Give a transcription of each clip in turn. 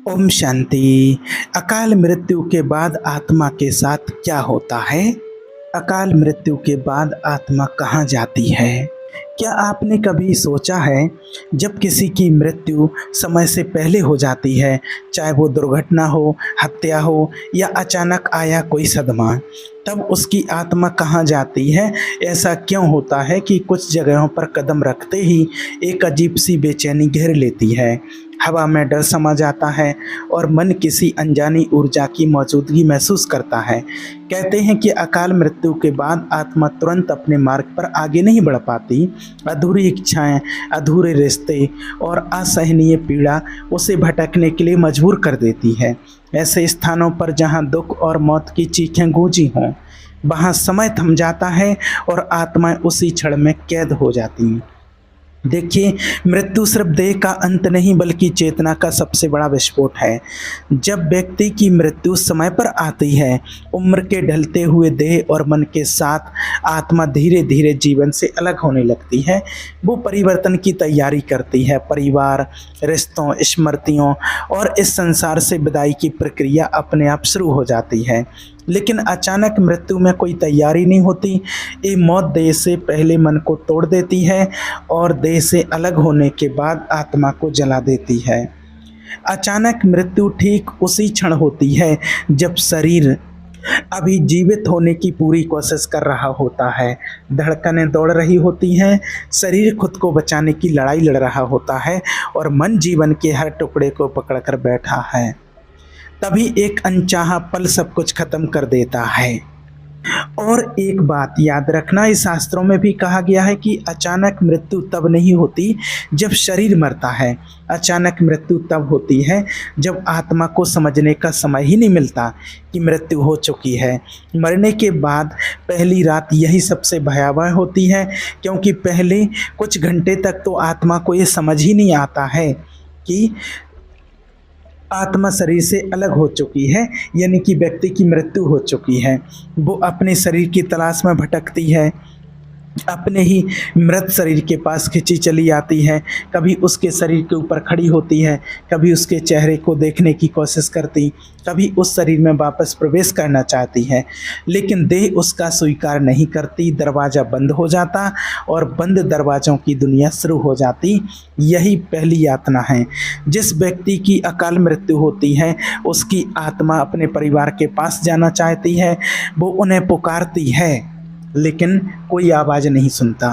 ओम शांति। अकाल मृत्यु के बाद आत्मा के साथ क्या होता है? अकाल मृत्यु के बाद आत्मा कहाँ जाती है? क्या आपने कभी सोचा है, जब किसी की मृत्यु समय से पहले हो जाती है, चाहे वो दुर्घटना हो, हत्या हो या अचानक आया कोई सदमा, तब उसकी आत्मा कहाँ जाती है? ऐसा क्यों होता है कि कुछ जगहों पर कदम रखते ही एक अजीब सी बेचैनी घेर लेती है, हवा में डर समा जाता है और मन किसी अनजानी ऊर्जा की मौजूदगी महसूस करता है। कहते हैं कि अकाल मृत्यु के बाद आत्मा तुरंत अपने मार्ग पर आगे नहीं बढ़ पाती। अधूरी इच्छाएं, अधूरे रिश्ते और असहनीय पीड़ा उसे भटकने के लिए मजबूर कर देती है। ऐसे स्थानों पर जहां दुख और मौत की चीखें गूंजी हों, वहां समय थम जाता है और आत्माएं उसी क्षण में कैद हो जाती हैं। देखिए, मृत्यु सिर्फ देह का अंत नहीं बल्कि चेतना का सबसे बड़ा विस्फोट है। जब व्यक्ति की मृत्यु समय पर आती है, उम्र के ढलते हुए देह और मन के साथ आत्मा धीरे धीरे जीवन से अलग होने लगती है। वो परिवर्तन की तैयारी करती है। परिवार, रिश्तों, स्मृतियों और इस संसार से विदाई की प्रक्रिया अपने आप शुरू हो जाती है। लेकिन अचानक मृत्यु में कोई तैयारी नहीं होती। ये मौत देह से पहले मन को तोड़ देती है और देह से अलग होने के बाद आत्मा को जला देती है। अचानक मृत्यु ठीक उसी क्षण होती है जब शरीर अभी जीवित होने की पूरी कोशिश कर रहा होता है। धड़कनें दौड़ रही होती हैं, शरीर खुद को बचाने की लड़ाई लड़ रहा होता है और मन जीवन के हर टुकड़े को पकड़कर बैठा है। तभी एक अनचाहा पल सब कुछ खत्म कर देता है। और एक बात याद रखना, इस शास्त्रों में भी कहा गया है कि अचानक मृत्यु तब नहीं होती जब शरीर मरता है। अचानक मृत्यु तब होती है जब आत्मा को समझने का समय ही नहीं मिलता कि मृत्यु हो चुकी है। मरने के बाद पहली रात यही सबसे भयावह होती है, क्योंकि पहले कुछ घंटे तक तो आत्मा को ये समझ ही नहीं आता है कि आत्मा शरीर से अलग हो चुकी है, यानी कि व्यक्ति की मृत्यु हो चुकी है। वो अपने शरीर की तलाश में भटकती है, अपने ही मृत शरीर के पास खिंची चली आती है। कभी उसके शरीर के ऊपर खड़ी होती है, कभी उसके चेहरे को देखने की कोशिश करती, कभी उस शरीर में वापस प्रवेश करना चाहती है, लेकिन देह उसका स्वीकार नहीं करती। दरवाज़ा बंद हो जाता और बंद दरवाज़ों की दुनिया शुरू हो जाती। यही पहली यातना है। जिस व्यक्ति की अकाल मृत्यु होती है, उसकी आत्मा अपने परिवार के पास जाना चाहती है। वो उन्हें पुकारती है, लेकिन कोई आवाज़ नहीं सुनता।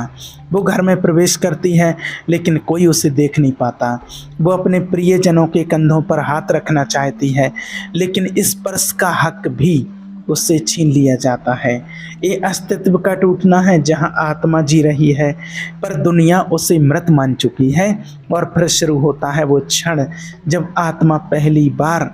वो घर में प्रवेश करती है, लेकिन कोई उसे देख नहीं पाता। वो अपने प्रियजनों के कंधों पर हाथ रखना चाहती है, लेकिन इस स्पर्श का हक भी उससे छीन लिया जाता है। ये अस्तित्व का टूटना है जहाँ आत्मा जी रही है, पर दुनिया उसे मृत मान चुकी है। और फिर शुरू होता है वो क्षण जब आत्मा पहली बार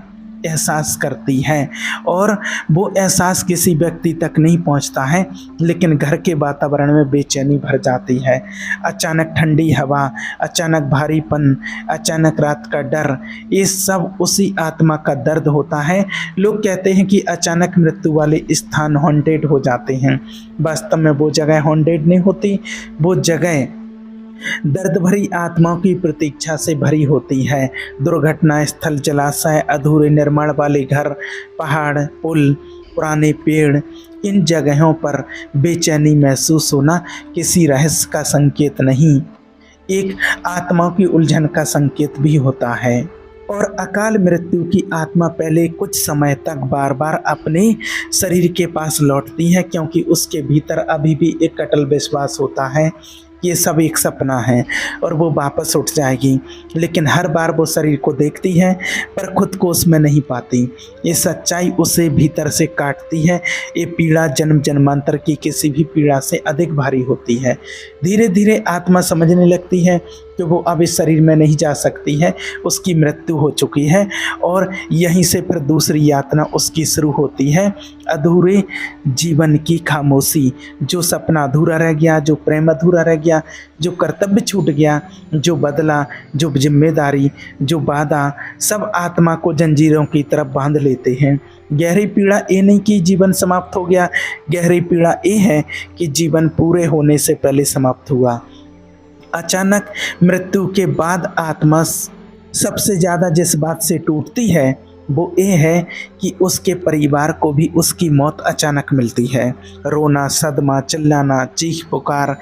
एहसास करती है, और वो एहसास किसी व्यक्ति तक नहीं पहुंचता है, लेकिन घर के वातावरण में बेचैनी भर जाती है। अचानक ठंडी हवा, अचानक भारीपन, अचानक रात का डर, ये सब उसी आत्मा का दर्द होता है। लोग कहते हैं कि अचानक मृत्यु वाले स्थान हॉन्टेड हो जाते हैं। वास्तव में वो जगह हॉन्टेड नहीं होती, वो जगह दर्द भरी आत्माओं की प्रतीक्षा से भरी होती है। दुर्घटना स्थल, जलाशय, अधूरे निर्माण वाले घर, पहाड़, पुल, पुराने पेड़, इन जगहों पर बेचैनी महसूस होना किसी रहस्य का संकेत नहीं, एक आत्माओं की उलझन का संकेत भी होता है। और अकाल मृत्यु की आत्मा पहले कुछ समय तक बार बार अपने शरीर के पास लौटती है, क्योंकि उसके भीतर अभी भी एक अटल विश्वास होता है ये सब एक सपना है और वो वापस उठ जाएगी। लेकिन हर बार वो शरीर को देखती है, पर खुद को उसमें नहीं पाती। ये सच्चाई उसे भीतर से काटती है। ये पीड़ा जन्म जन्मांतर की किसी भी पीड़ा से अधिक भारी होती है। धीरे धीरे आत्मा समझने लगती है कि वो अब इस शरीर में नहीं जा सकती है, उसकी मृत्यु हो चुकी है। और यहीं से फिर दूसरी यातना उसकी शुरू होती है, अधूरे जीवन की खामोशी। जो सपना अधूरा रह गया, जो प्रेम अधूरा रह गया, जो कर्तव्य छूट गया, जो बदला, जो जिम्मेदारी, जो वादा, सब आत्मा को जंजीरों की तरफ बांध लेते हैं। गहरी पीड़ा ये नहीं कि जीवन समाप्त हो गया, गहरी पीड़ा ये है कि जीवन पूरे होने से पहले समाप्त हुआ। अचानक मृत्यु के बाद आत्मा सबसे ज़्यादा जिस बात से टूटती है वो ये है कि उसके परिवार को भी उसकी मौत अचानक मिलती है। रोना, सदमा, चिल्लाना, चीख पुकार,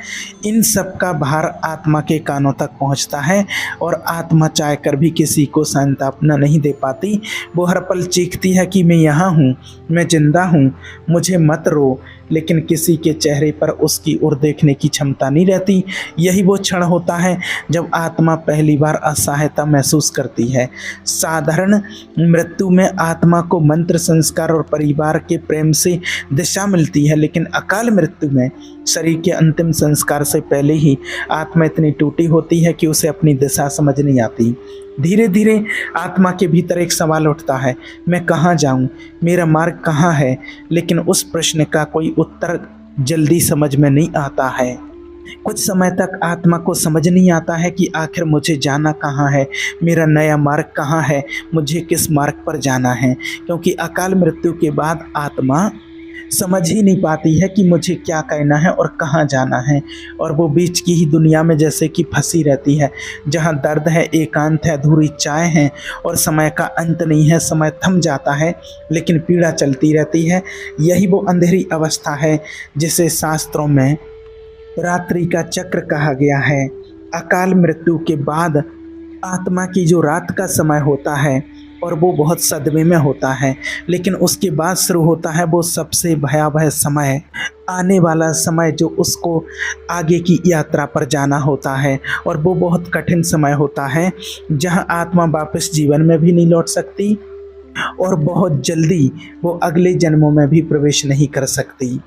इन सब का भार आत्मा के कानों तक पहुंचता है और आत्मा चाह कर भी किसी को सांत्वना नहीं दे पाती। वो हर पल चीखती है कि मैं यहाँ हूँ, मैं जिंदा हूँ, मुझे मत रो, लेकिन किसी के चेहरे पर उसकी ओर देखने की क्षमता नहीं रहती। यही वो क्षण होता है जब आत्मा पहली बार असहायता महसूस करती है। साधारण मृत्यु में आत्मा को मंत्र, संस्कार और परिवार के प्रेम से दिशा मिलती है, लेकिन अकाल मृत्यु में शरीर के अंतिम संस्कार से पहले ही आत्मा इतनी टूटी होती है कि उसे अपनी दिशा समझ नहीं आती। धीरे धीरे आत्मा के भीतर एक सवाल उठता है, मैं कहाँ जाऊँ, मेरा मार्ग कहाँ है। लेकिन उस प्रश्न का कोई उत्तर जल्दी समझ में नहीं आता है। कुछ समय तक आत्मा को समझ नहीं आता है कि आखिर मुझे जाना कहाँ है, मेरा नया मार्ग कहाँ है, मुझे किस मार्ग पर जाना है। क्योंकि अकाल मृत्यु के बाद आत्मा समझ ही नहीं पाती है कि मुझे क्या कहना है और कहाँ जाना है। और वो बीच की ही दुनिया में जैसे कि फंसी रहती है, जहाँ दर्द है, एकांत है, अधूरी चाय है और समय का अंत नहीं है। समय थम जाता है लेकिन पीड़ा चलती रहती है। यही वो अंधेरी अवस्था है जिसे शास्त्रों में रात्रि का चक्र कहा गया है। अकाल मृत्यु के बाद आत्मा की जो रात का समय होता है और वो बहुत सदमे में होता है, लेकिन उसके बाद शुरू होता है वो सबसे भयावह समय, आने वाला समय जो उसको आगे की यात्रा पर जाना होता है। और वो बहुत कठिन समय होता है जहां आत्मा वापस जीवन में भी नहीं लौट सकती और बहुत जल्दी वो अगले जन्मों में भी प्रवेश नहीं कर सकती।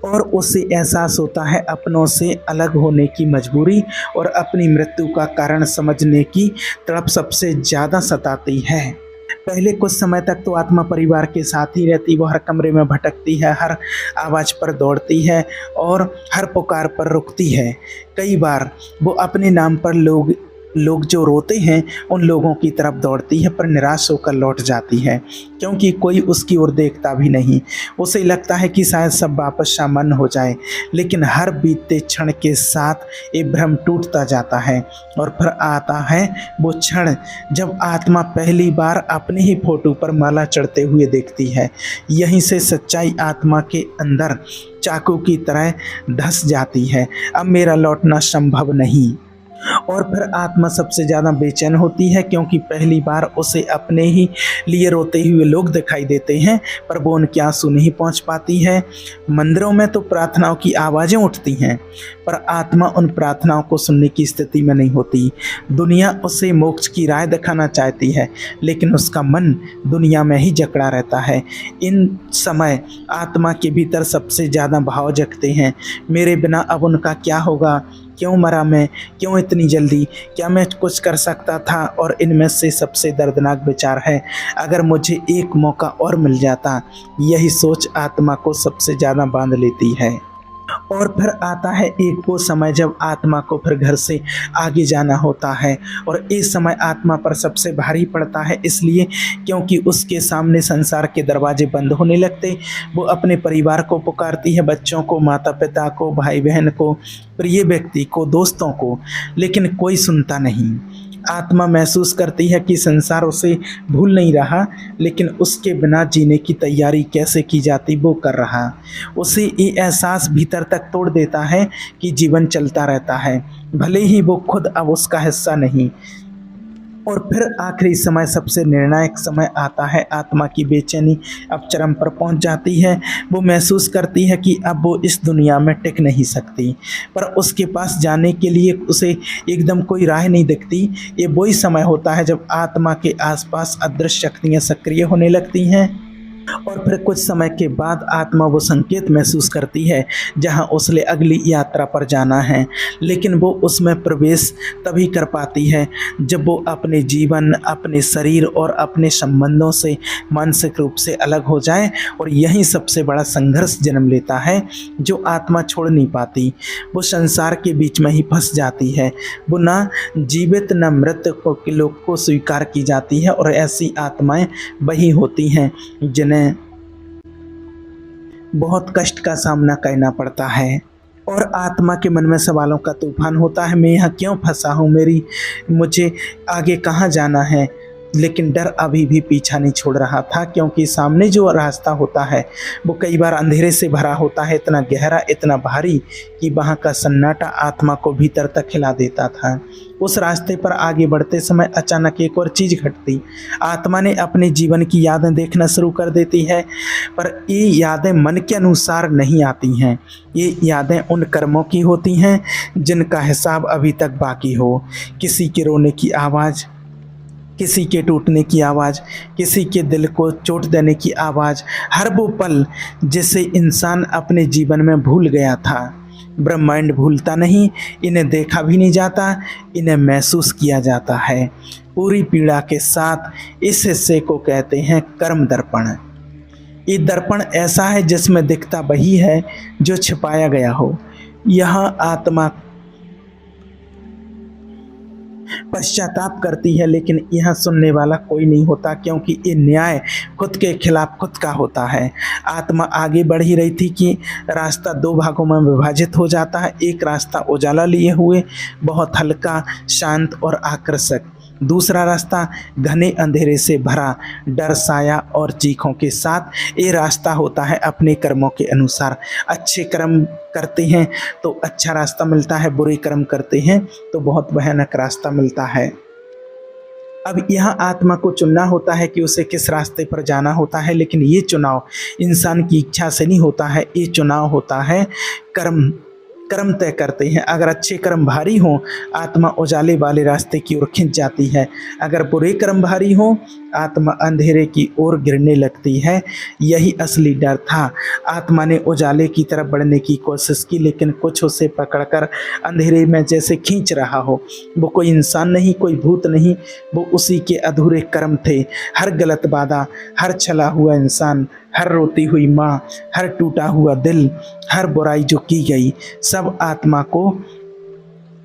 और उसे एहसास होता है अपनों से अलग होने की मजबूरी और अपनी मृत्यु का कारण समझने की तड़प सबसे ज़्यादा सताती है। पहले कुछ समय तक तो आत्मा परिवार के साथ ही रहती, वो हर कमरे में भटकती है, हर आवाज़ पर दौड़ती है और हर पुकार पर रुकती है। कई बार वो अपने नाम पर लोग जो रोते हैं उन लोगों की तरफ दौड़ती है, पर निराश होकर लौट जाती है क्योंकि कोई उसकी ओर देखता भी नहीं। उसे लगता है कि शायद सब वापस सामान्य हो जाए, लेकिन हर बीतते क्षण के साथ ये भ्रम टूटता जाता है। और फिर आता है वो क्षण जब आत्मा पहली बार अपने ही फोटो पर माला चढ़ते हुए देखती है। यहीं से सच्चाई आत्मा के अंदर चाकू की तरह धंस जाती है। अब मेरा लौटना संभव नहीं। और फिर आत्मा सबसे ज़्यादा बेचैन होती है क्योंकि पहली बार उसे अपने ही लिए रोते हुए लोग दिखाई देते हैं, पर वो उनके आंसू नहीं पहुंच पाती है। मंदिरों में तो प्रार्थनाओं की आवाज़ें उठती हैं, पर आत्मा उन प्रार्थनाओं को सुनने की स्थिति में नहीं होती। दुनिया उसे मोक्ष की राह दिखाना चाहती है, लेकिन उसका मन दुनिया में ही जकड़ा रहता है। इन समय आत्मा के भीतर सबसे ज़्यादा भाव जगते हैं, मेरे बिना अब उनका क्या होगा, क्यों मरा मैं, क्यों इतनी जल्दी, क्या मैं कुछ कर सकता था। और इनमें से सबसे दर्दनाक विचार है, अगर मुझे एक मौका और मिल जाता। यही सोच आत्मा को सबसे ज़्यादा बांध लेती है। और फिर आता है एक वो समय जब आत्मा को फिर घर से आगे जाना होता है, और इस समय आत्मा पर सबसे भारी पड़ता है, इसलिए क्योंकि उसके सामने संसार के दरवाजे बंद होने लगते। वो अपने परिवार को पुकारती है, बच्चों को, माता पिता को, भाई बहन को, प्रिय व्यक्ति को, दोस्तों को, लेकिन कोई सुनता नहीं। आत्मा महसूस करती है कि संसार उसे भूल नहीं रहा, लेकिन उसके बिना जीने की तैयारी कैसे की जाती वो कर रहा। उसे ये एहसास भीतर तक तोड़ देता है कि जीवन चलता रहता है, भले ही वो खुद अब उसका हिस्सा नहीं। और फिर आखिरी समय, सबसे निर्णायक समय आता है। आत्मा की बेचैनी अब चरम पर पहुंच जाती है। वो महसूस करती है कि अब वो इस दुनिया में टिक नहीं सकती, पर उसके पास जाने के लिए उसे एकदम कोई राह नहीं दिखती। ये वही समय होता है जब आत्मा के आसपास अदृश्य शक्तियाँ सक्रिय होने लगती हैं। और फिर कुछ समय के बाद आत्मा वो संकेत महसूस करती है जहां उसे अगली यात्रा पर जाना है, लेकिन वो उसमें प्रवेश तभी कर पाती है जब वो अपने जीवन, अपने शरीर और अपने संबंधों से मानसिक रूप से अलग हो जाए। और यही सबसे बड़ा संघर्ष जन्म लेता है जो आत्मा छोड़ नहीं पाती। वो संसार के बीच में ही फंस जाती है। वो ना जीवित न मृत के लोग को स्वीकार की जाती है, और ऐसी आत्माएं वही होती हैं जिन्हें बहुत कष्ट का सामना करना पड़ता है। और आत्मा के मन में सवालों का तूफान होता है, मैं यहाँ क्यों फंसा हूँ, मुझे आगे कहाँ जाना है। लेकिन डर अभी भी पीछा नहीं छोड़ रहा था, क्योंकि सामने जो रास्ता होता है वो कई बार अंधेरे से भरा होता है, इतना गहरा, इतना भारी कि वहाँ का सन्नाटा आत्मा को भीतर तक हिला देता था। उस रास्ते पर आगे बढ़ते समय अचानक एक और चीज़ घटती। आत्मा ने अपने जीवन की यादें देखना शुरू कर देती है, पर ये यादें मन के अनुसार नहीं आती हैं। ये यादें उन कर्मों की होती हैं जिनका हिसाब अभी तक बाकी हो। किसी के रोने की आवाज़, किसी के टूटने की आवाज़, किसी के दिल को चोट देने की आवाज़, हर वो पल जिसे इंसान अपने जीवन में भूल गया था। ब्रह्मांड भूलता नहीं, इन्हें देखा भी नहीं जाता, इन्हें महसूस किया जाता है पूरी पीड़ा के साथ। इस हिस्से को कहते हैं कर्म दर्पण। ये दर्पण ऐसा है जिसमें दिखता वही है जो छिपाया गया हो। यहाँ आत्मा पश्चाताप करती है, लेकिन यहाँ सुनने वाला कोई नहीं होता, क्योंकि ये न्याय खुद के खिलाफ खुद का होता है। आत्मा आगे बढ़ ही रही थी कि रास्ता दो भागों में विभाजित हो जाता है। एक रास्ता उजाला लिए हुए, बहुत हल्का, शांत और आकर्षक। दूसरा रास्ता घने अंधेरे से भरा, डर, साया और चीखों के साथ। ये रास्ता होता है अपने कर्मों के अनुसार। अच्छे कर्म करते हैं तो अच्छा रास्ता मिलता है, बुरे कर्म करते हैं तो बहुत भयानक रास्ता मिलता है। अब यहाँ आत्मा को चुनना होता है कि उसे किस रास्ते पर जाना होता है, लेकिन ये चुनाव इंसान की इच्छा से नहीं होता है। ये चुनाव होता है कर्म तय करते हैं। अगर अच्छे कर्म भारी हों, आत्मा उजाले वाले रास्ते की ओर खिंच जाती है। अगर बुरे कर्म भारी हों, आत्मा अंधेरे की ओर गिरने लगती है। यही असली डर था। आत्मा ने उजाले की तरफ बढ़ने की कोशिश की, लेकिन कुछ उसे पकड़कर अंधेरे में जैसे खींच रहा हो। वो कोई इंसान नहीं, कोई भूत नहीं, वो उसी के अधूरे कर्म थे। हर गलत वादा, हर छला हुआ इंसान, हर रोती हुई माँ, हर टूटा हुआ दिल, हर बुराई जो की गई, सब आत्मा को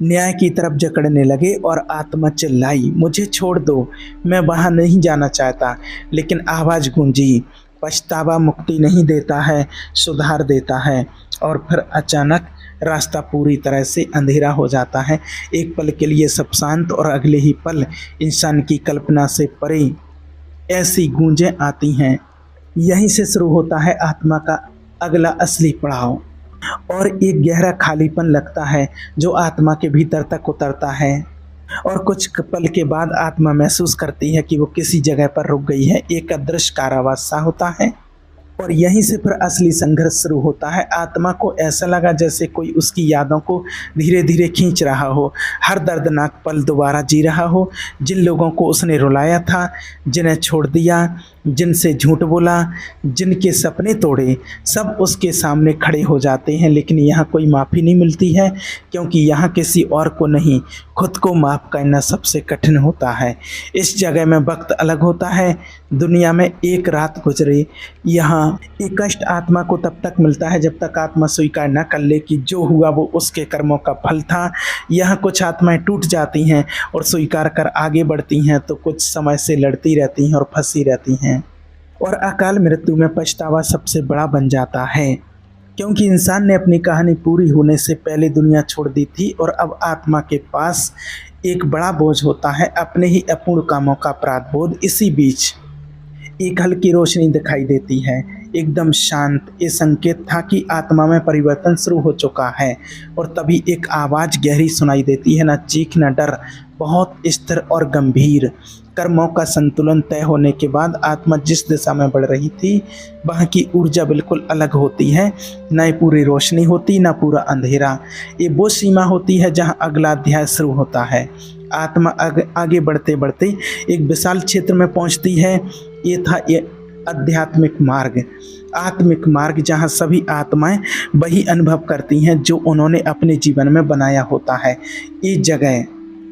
न्याय की तरफ जकड़ने लगे। और आत्मा चिल्लाई, मुझे छोड़ दो, मैं वहाँ नहीं जाना चाहता। लेकिन आवाज़ गूंजी, पछतावा मुक्ति नहीं देता है, सुधार देता है। और फिर अचानक रास्ता पूरी तरह से अंधेरा हो जाता है। एक पल के लिए सब शांत, और अगले ही पल इंसान की कल्पना से परे ऐसी गूंजें आती हैं। यहीं से शुरू होता है आत्मा का अगला असली पड़ाव, और एक गहरा खालीपन लगता है जो आत्मा के भीतर तक उतरता है। और कुछ पल के बाद आत्मा महसूस करती है कि वो किसी जगह पर रुक गई है। एक अदृश्य कारावास सा होता है, और यहीं से फिर असली संघर्ष शुरू होता है। आत्मा को ऐसा लगा जैसे कोई उसकी यादों को धीरे धीरे खींच रहा हो, हर दर्दनाक पल दोबारा जी रहा हो। जिन लोगों को उसने रुलाया था, जिन्हें छोड़ दिया, जिनसे झूठ बोला, जिनके सपने तोड़े, सब उसके सामने खड़े हो जाते हैं। लेकिन यहाँ कोई माफ़ी नहीं मिलती है, क्योंकि यहाँ किसी और को नहीं, खुद को माफ़ करना सबसे कठिन होता है। इस जगह में वक्त अलग होता है। दुनिया में एक रात गुजरे, यहाँ एक कष्ट आत्मा को तब तक मिलता है जब तक आत्मा स्वीकार न कर ले कि जो हुआ वो उसके कर्मों का फल था। यहाँ कुछ आत्माएं टूट जाती हैं और स्वीकार कर आगे बढ़ती हैं, तो कुछ समय से लड़ती रहती हैं और फंसी रहती हैं। और अकाल मृत्यु में पछतावा सबसे बड़ा बन जाता है, क्योंकि इंसान ने अपनी कहानी पूरी होने से पहले दुनिया छोड़ दी थी। और अब आत्मा के पास एक बड़ा बोझ होता है, अपने ही अपूर्ण कामों का अपराध बोध। इसी बीच एक हल्की रोशनी दिखाई देती है, एकदम शांत। ये संकेत था कि आत्मा में परिवर्तन शुरू हो चुका है। और तभी एक आवाज़ गहरी सुनाई देती है, न चीख न डर, बहुत स्थिर और गंभीर। कर्मों का संतुलन तय होने के बाद आत्मा जिस दिशा में बढ़ रही थी, वहाँ की ऊर्जा बिल्कुल अलग होती है। न पूरी रोशनी होती, न पूरा अंधेरा। ये वो सीमा होती है जहाँ अगला अध्याय शुरू होता है। आत्मा आगे बढ़ते बढ़ते एक विशाल क्षेत्र में पहुँचती है। ये था ये आध्यात्मिक मार्ग, आत्मिक मार्ग, जहाँ सभी आत्माएं वही अनुभव करती हैं जो उन्होंने अपने जीवन में बनाया होता है। ये जगह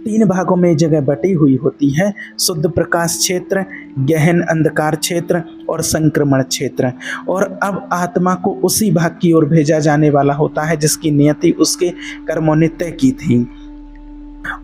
3 भागों में जगह बटी हुई होती है, शुद्ध प्रकाश क्षेत्र, गहन अंधकार क्षेत्र और संक्रमण क्षेत्र। और अब आत्मा को उसी भाग की ओर भेजा जाने वाला होता है जिसकी नियति उसके कर्मों ने तय की थी।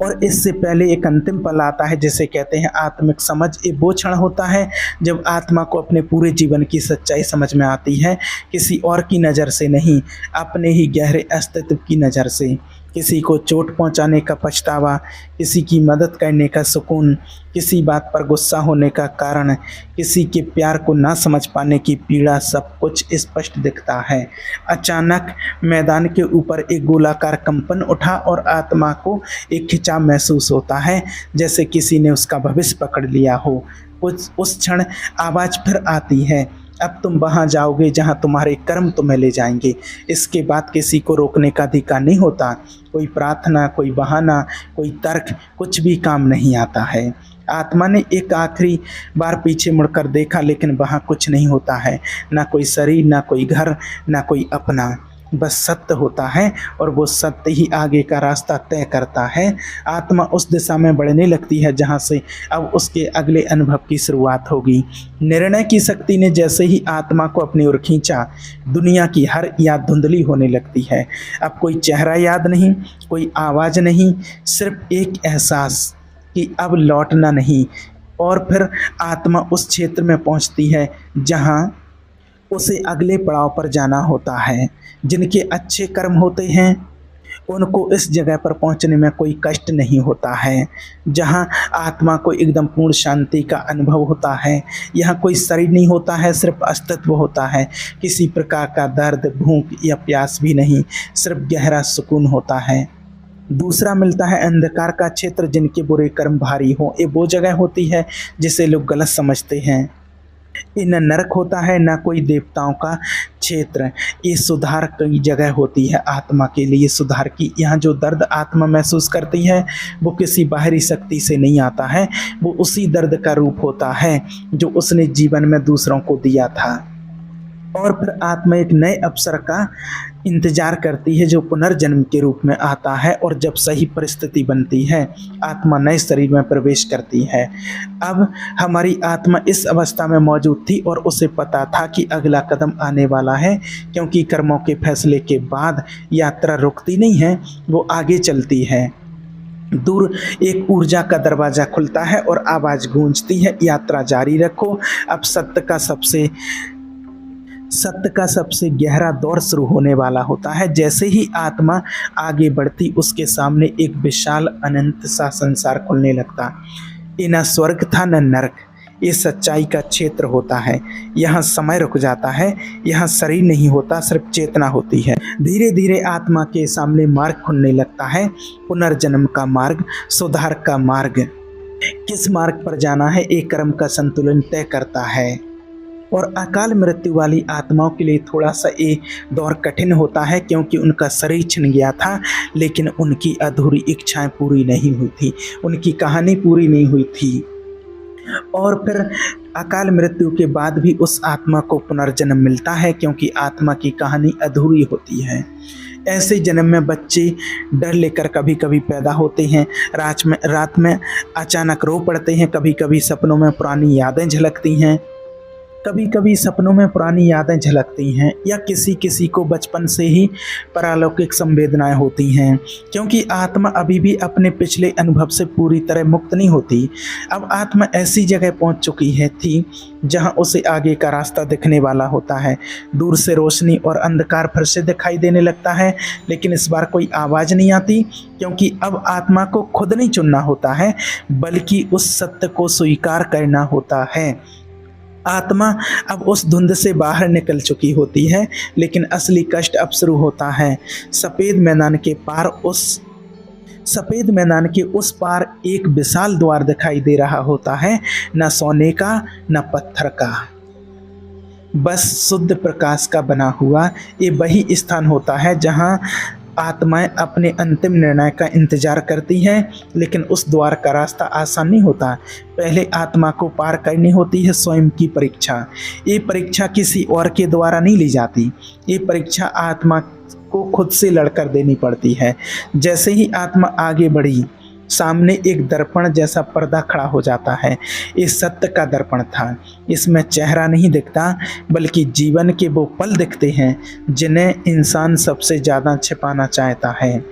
और इससे पहले एक अंतिम पल आता है जिसे कहते हैं आत्मिक समझ। ये वो क्षण होता है जब आत्मा को अपने पूरे जीवन की सच्चाई समझ में आती है, किसी और की नज़र से नहीं, अपने ही गहरे अस्तित्व की नज़र से। किसी को चोट पहुंचाने का पछतावा, किसी की मदद करने का सुकून, किसी बात पर गुस्सा होने का कारण, किसी के प्यार को ना समझ पाने की पीड़ा, सब कुछ स्पष्ट दिखता है। अचानक मैदान के ऊपर एक गोलाकार कंपन उठा और आत्मा को एक खिंचाव महसूस होता है, जैसे किसी ने उसका भविष्य पकड़ लिया हो। उस क्षण आवाज़ फिर आती है, अब तुम वहाँ जाओगे जहाँ तुम्हारे कर्म तुम्हें ले जाएंगे। इसके बाद किसी को रोकने का अधिकार नहीं होता। कोई प्रार्थना, कोई बहाना, कोई तर्क, कुछ भी काम नहीं आता है। आत्मा ने एक आखिरी बार पीछे मुड़कर देखा, लेकिन वहाँ कुछ नहीं होता है, ना कोई शरीर, ना कोई घर, ना कोई अपना। बस सत्य होता है और वो सत्य ही आगे का रास्ता तय करता है। आत्मा उस दिशा में बढ़ने लगती है जहाँ से अब उसके अगले अनुभव की शुरुआत होगी। निर्णय की शक्ति ने जैसे ही आत्मा को अपनी ओर खींचा, दुनिया की हर याद धुंधली होने लगती है। अब कोई चेहरा याद नहीं, कोई आवाज़ नहीं, सिर्फ एक एहसास कि अब लौटना नहीं। और फिर आत्मा उस क्षेत्र में पहुँचती है जहाँ उसे अगले पड़ाव पर जाना होता है। जिनके अच्छे कर्म होते हैं उनको इस जगह पर पहुंचने में कोई कष्ट नहीं होता है, जहां आत्मा को एकदम पूर्ण शांति का अनुभव होता है। यहाँ कोई शरीर नहीं होता है, सिर्फ अस्तित्व होता है। किसी प्रकार का दर्द, भूख या प्यास भी नहीं, सिर्फ गहरा सुकून होता है। दूसरा मिलता है अंधकार का क्षेत्र, जिनके बुरे कर्म भारी हों। ये वो जगह होती है जिसे लोग गलत समझते हैं। ये न नरक होता है, ना कोई देवताओं का क्षेत्र। ये सुधार की जगह होती है आत्मा के लिए, सुधार की। यहाँ जो दर्द आत्मा महसूस करती है वो किसी बाहरी शक्ति से नहीं आता है, वो उसी दर्द का रूप होता है जो उसने जीवन में दूसरों को दिया था। और फिर आत्मा एक नए अवसर का इंतजार करती है जो पुनर्जन्म के रूप में आता है, और जब सही परिस्थिति बनती है आत्मा नए शरीर में प्रवेश करती है। अब हमारी आत्मा इस अवस्था में मौजूद थी और उसे पता था कि अगला कदम आने वाला है, क्योंकि कर्मों के फैसले के बाद यात्रा रुकती नहीं है, वो आगे चलती है। दूर एक ऊर्जा का दरवाज़ा खुलता है और आवाज़ गूंजती है, यात्रा जारी रखो। अब सत्य का सबसे गहरा दौर शुरू होने वाला होता है। जैसे ही आत्मा आगे बढ़ती, उसके सामने एक विशाल अनंत सा संसार खुलने लगता। ये न स्वर्ग था न नरक, ये सच्चाई का क्षेत्र होता है। यहाँ समय रुक जाता है, यहाँ शरीर नहीं होता, सिर्फ चेतना होती है। धीरे धीरे आत्मा के सामने मार्ग खुलने लगता है, पुनर्जन्म का मार्ग, सुधार का मार्ग। किस मार्ग पर जाना है, एक कर्म का संतुलन तय करता है। और अकाल मृत्यु वाली आत्माओं के लिए थोड़ा सा ये दौर कठिन होता है, क्योंकि उनका शरीर छिन गया था, लेकिन उनकी अधूरी इच्छाएं पूरी नहीं हुई थी, उनकी कहानी पूरी नहीं हुई थी। और फिर अकाल मृत्यु के बाद भी उस आत्मा को पुनर्जन्म मिलता है, क्योंकि आत्मा की कहानी अधूरी होती है। ऐसे जन्म में बच्चे डर लेकर कभी कभी पैदा होते हैं, रात में अचानक रो पड़ते हैं, कभी कभी सपनों में पुरानी यादें झलकती हैं, कभी कभी सपनों में पुरानी यादें झलकती हैं, या किसी किसी को बचपन से ही पारलौकिक संवेदनाएं होती हैं, क्योंकि आत्मा अभी भी अपने पिछले अनुभव से पूरी तरह मुक्त नहीं होती। अब आत्मा ऐसी जगह पहुंच चुकी थी जहां उसे आगे का रास्ता दिखने वाला होता है। दूर से रोशनी और अंधकार फिर से दिखाई देने लगता है, लेकिन इस बार कोई आवाज़ नहीं आती, क्योंकि अब आत्मा को खुद नहीं चुनना होता है, बल्कि उस सत्य को स्वीकार करना होता है। आत्मा अब उस धुंध से बाहर निकल चुकी होती है, लेकिन असली कष्ट अब शुरू होता है। सफ़ेद मैदान के उस पार एक विशाल द्वार दिखाई दे रहा होता है, न सोने का न पत्थर का, बस शुद्ध प्रकाश का बना हुआ। ये वही स्थान होता है जहाँ आत्माएं अपने अंतिम निर्णय का इंतजार करती हैं, लेकिन उस द्वार का रास्ता आसान नहीं होता। पहले आत्मा को पार करनी होती है स्वयं की परीक्षा। ये परीक्षा किसी और के द्वारा नहीं ली जाती, ये परीक्षा आत्मा को खुद से लड़कर देनी पड़ती है। जैसे ही आत्मा आगे बढ़ी, सामने एक दर्पण जैसा पर्दा खड़ा हो जाता है। ये सत्य का दर्पण था, इसमें चेहरा नहीं दिखता, बल्कि जीवन के वो पल दिखते हैं जिन्हें इंसान सबसे ज़्यादा छिपाना चाहता है।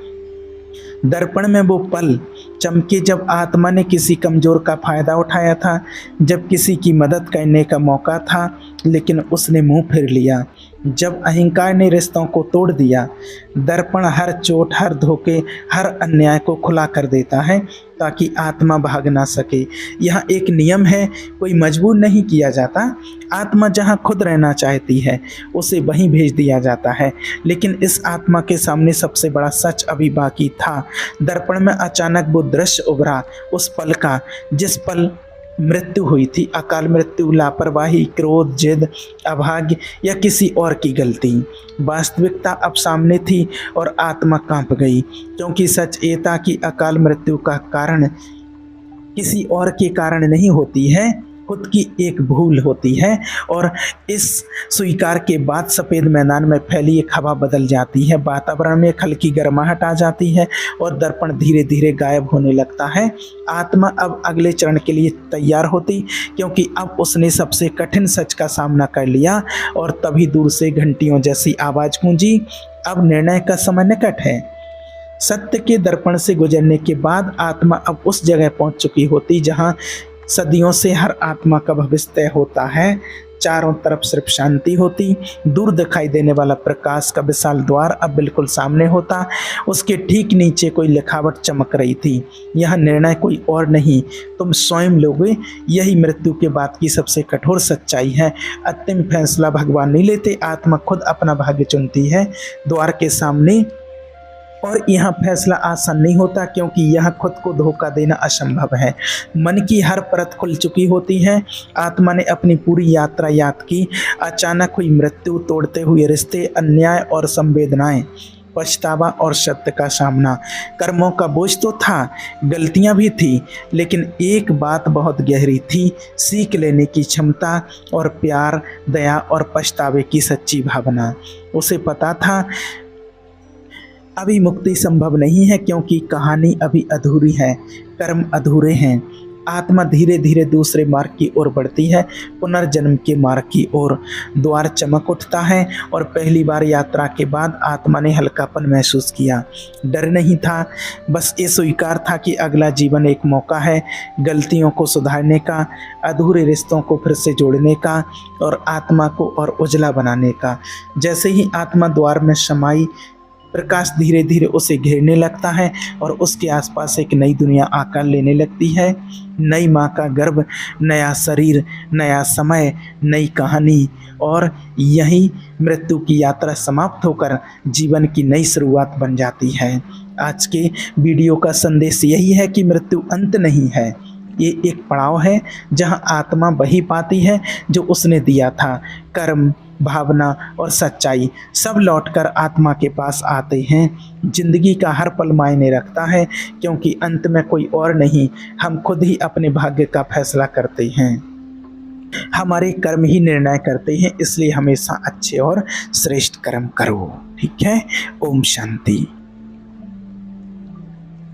दर्पण में वो पल चमके जब आत्मा ने किसी कमज़ोर का फ़ायदा उठाया था, जब किसी की मदद करने का मौका था लेकिन उसने मुंह फेर लिया, जब अहंकार ने रिश्तों को तोड़ दिया। दर्पण हर चोट, हर धोखे, हर अन्याय को खुला कर देता है ताकि आत्मा भाग ना सके। यहाँ एक नियम है, कोई मजबूर नहीं किया जाता। आत्मा जहाँ खुद रहना चाहती है उसे वहीं भेज दिया जाता है। लेकिन इस आत्मा के सामने सबसे बड़ा सच अभी बाकी था। दर्पण में अचानक वो दृश्य उभरा, उस पल का जिस पल मृत्यु हुई थी। अकाल मृत्यु, लापरवाही, क्रोध, जिद, अभाग्य या किसी और की गलती। वास्तविकता अब सामने थी और आत्मा कांप गई, क्योंकि सच ये था कि अकाल मृत्यु का कारण किसी और के कारण नहीं होती है, खुद की एक भूल होती है। और इस स्वीकार के बाद सफ़ेद मैदान में फैली एक हवा बदल जाती है, वातावरण में एक हल्की गर्माहट आ जाती है और दर्पण धीरे धीरे गायब होने लगता है। आत्मा अब अगले चरण के लिए तैयार होती, क्योंकि अब उसने सबसे कठिन सच का सामना कर लिया। और तभी दूर से घंटियों जैसी आवाज़ गूंजी, अब निर्णय का समय निकट है। सत्य के दर्पण से गुजरने के बाद आत्मा अब उस जगह पहुंच चुकी होती जहां सदियों से हर आत्मा का भविष्य तय होता है। चारों तरफ सिर्फ शांति होती। दूर दिखाई देने वाला प्रकाश का विशाल द्वार अब बिल्कुल सामने होता। उसके ठीक नीचे कोई लिखावट चमक रही थी, यह निर्णय कोई और नहीं, तुम स्वयं लोगे। यही मृत्यु के बाद की सबसे कठोर सच्चाई है। अंतिम फैसला भगवान नहीं लेते, आत्मा खुद अपना भाग्य चुनती है द्वार के सामने। और यह फैसला आसान नहीं होता, क्योंकि यह खुद को धोखा देना असंभव है। मन की हर परत खुल चुकी होती है। आत्मा ने अपनी पूरी यात्रा याद की। अचानक हुई मृत्यु, तोड़ते हुए रिश्ते, अन्याय और संवेदनाएं, पछतावा और सत्य का सामना। कर्मों का बोझ तो था, गलतियां भी थी, लेकिन एक बात बहुत गहरी थी, सीख लेने की क्षमता और प्यार, दया और पछतावे की सच्ची भावना। उसे पता था अभी मुक्ति संभव नहीं है, क्योंकि कहानी अभी अधूरी है, कर्म अधूरे हैं। आत्मा धीरे धीरे दूसरे मार्ग की ओर बढ़ती है, पुनर्जन्म के मार्ग की ओर। द्वार चमक उठता है और पहली बार यात्रा के बाद आत्मा ने हल्कापन महसूस किया। डर नहीं था, बस ये स्वीकार था कि अगला जीवन एक मौका है गलतियों को सुधारने का, अधूरे रिश्तों को फिर से जोड़ने का और आत्मा को और उजला बनाने का। जैसे ही आत्मा द्वार में समाई, प्रकाश धीरे धीरे उसे घेरने लगता है और उसके आसपास एक नई दुनिया आकार लेने लगती है। नई माँ का गर्भ, नया शरीर, नया समय, नई कहानी। और यही मृत्यु की यात्रा समाप्त होकर जीवन की नई शुरुआत बन जाती है। आज के वीडियो का संदेश यही है कि मृत्यु अंत नहीं है, ये एक पड़ाव है जहाँ आत्मा वही पाती है जो उसने दिया था। कर्म, भावना और सच्चाई सब लौटकर आत्मा के पास आते हैं। जिंदगी का हर पल मायने रखता है, क्योंकि अंत में कोई और नहीं, हम खुद ही अपने भाग्य का फैसला करते हैं। हमारे कर्म ही निर्णय करते हैं, इसलिए हमेशा अच्छे और श्रेष्ठ कर्म करो। ठीक है। ओम शांति।